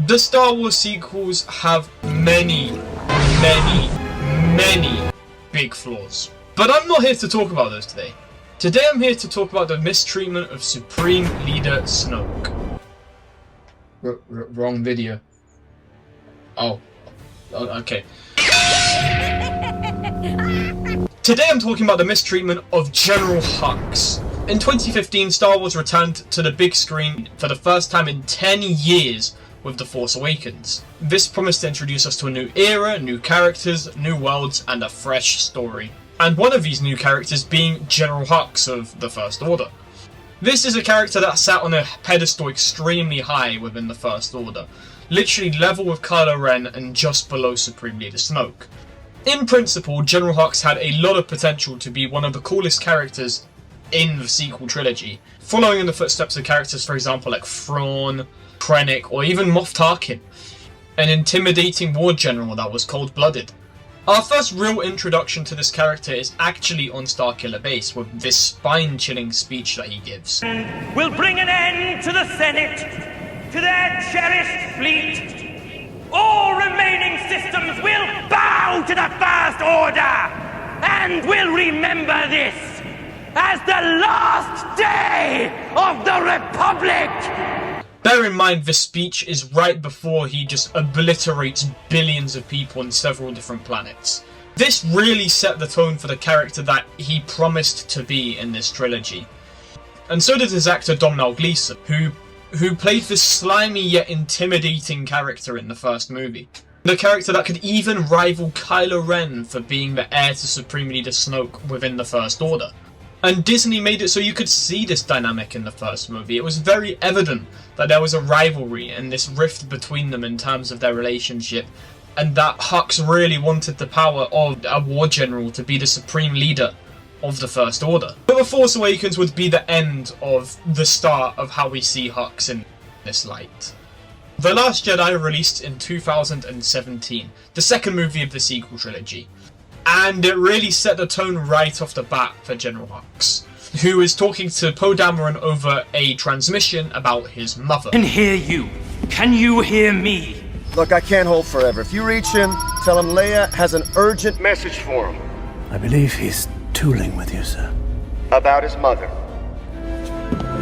The Star Wars sequels have many big flaws. But I'm not here to talk about those today. Today I'm here to talk about the mistreatment of Supreme Leader Snoke. Wrong video. Oh, okay. Today I'm talking about the mistreatment of General Hux. In 2015, Star Wars returned to the big screen for the first time in 10 years with The Force Awakens. This promised to introduce us to a new era, new characters, new worlds, and a fresh story. And one of these new characters being General Hux of the First Order. This is a character that sat on a pedestal extremely high within the First Order, literally level with Kylo Ren and just below Supreme Leader Snoke. In principle, General Hux had a lot of potential to be one of the coolest characters in the sequel trilogy, following in the footsteps of characters, for example, like Thrawn, Krennic, or even Moff Tarkin, an intimidating war general that was cold-blooded. Our first real introduction to this character is actually on Starkiller Base, with this spine-chilling speech that he gives. We'll bring an end to the Senate, to their cherished fleet. All remaining systems will bow to the First Order, and we'll remember this as the last day of the Republic! Bear in mind, this speech is right before he just obliterates billions of people on several different planets. This really set the tone for the character that he promised to be in this trilogy. And so did his actor Domhnall Gleeson, who played this slimy yet intimidating character in the first movie. The character that could even rival Kylo Ren for being the heir to Supreme Leader Snoke within the First Order. And Disney made it so you could see this dynamic in the first movie. It was very evident that there was a rivalry and this rift between them in terms of their relationship, and that Hux really wanted the power of a war general to be the supreme leader of the First Order. But The Force Awakens would be the end of the start of how we see Hux in this light. The Last Jedi released in 2017, the second movie of the sequel trilogy. And it really set the tone right off the bat for General Hux, who is talking to Poe Dameron over a transmission about his mother. I can hear you. Can you hear me? Look, I can't hold forever. If you reach him, tell him Leia has an urgent message for him. I believe he's tooling with you, sir. About his mother.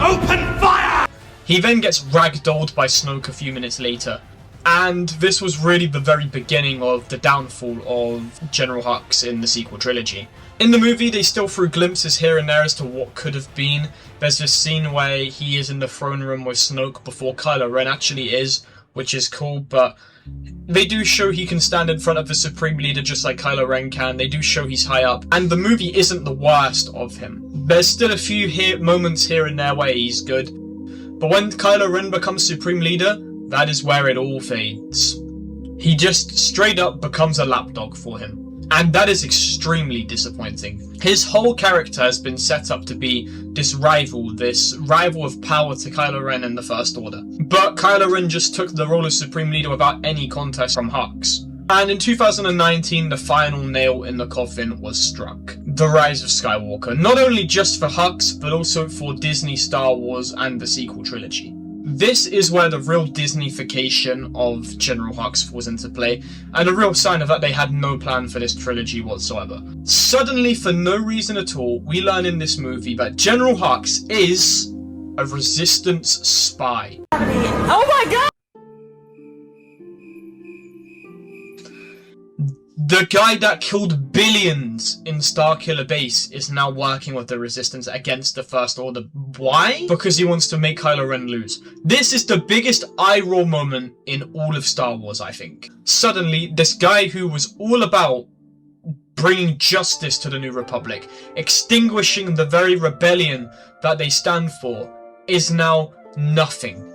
Open fire! He then gets ragdolled by Snoke a few minutes later. And this was really the very beginning of the downfall of General Hux in the sequel trilogy. In the movie, they still threw glimpses here and there as to what could have been. There's this scene where he is in the throne room with Snoke before Kylo Ren actually is, which is cool, but they do show he can stand in front of the Supreme Leader just like Kylo Ren can. They do show he's high up, and the movie isn't the worst of him. There's still a few moments here and there where he's good, but when Kylo Ren becomes Supreme Leader, that is where it all fades. He just straight up becomes a lapdog for him. And that is extremely disappointing. His whole character has been set up to be this rival of power to Kylo Ren in the First Order. But Kylo Ren just took the role of Supreme Leader without any contest from Hux. And in 2019, the final nail in the coffin was struck. The Rise of Skywalker. Not only just for Hux, but also for Disney, Star Wars, and the sequel trilogy. This is where the real Disneyfication of General Hux falls into play, and a real sign of that they had no plan for this trilogy whatsoever. Suddenly, for no reason at all, we learn in this movie that General Hux is a Resistance spy. Oh my god! The guy that killed billions in Starkiller Base is now working with the Resistance against the First Order. Why? Because he wants to make Kylo Ren lose. This is the biggest eye-roll moment in all of Star Wars, I think. Suddenly, this guy who was all about bringing justice to the New Republic, extinguishing the very rebellion that they stand for, is now nothing.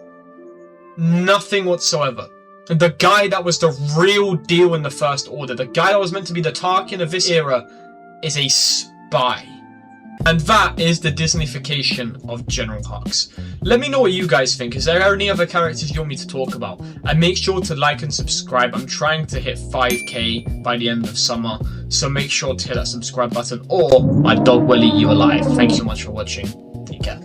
Nothing whatsoever. The guy that was the real deal in the First Order, the guy that was meant to be the Tarkin of this era, is a spy. And that is the Disneyfication of General Hux. Let me know what you guys think. Is there any other characters you want me to talk about? And make sure to like and subscribe. I'm trying to hit 5k by the end of summer, so make sure to hit that subscribe button or my dog will eat you alive. Thank you so much for watching. Take care.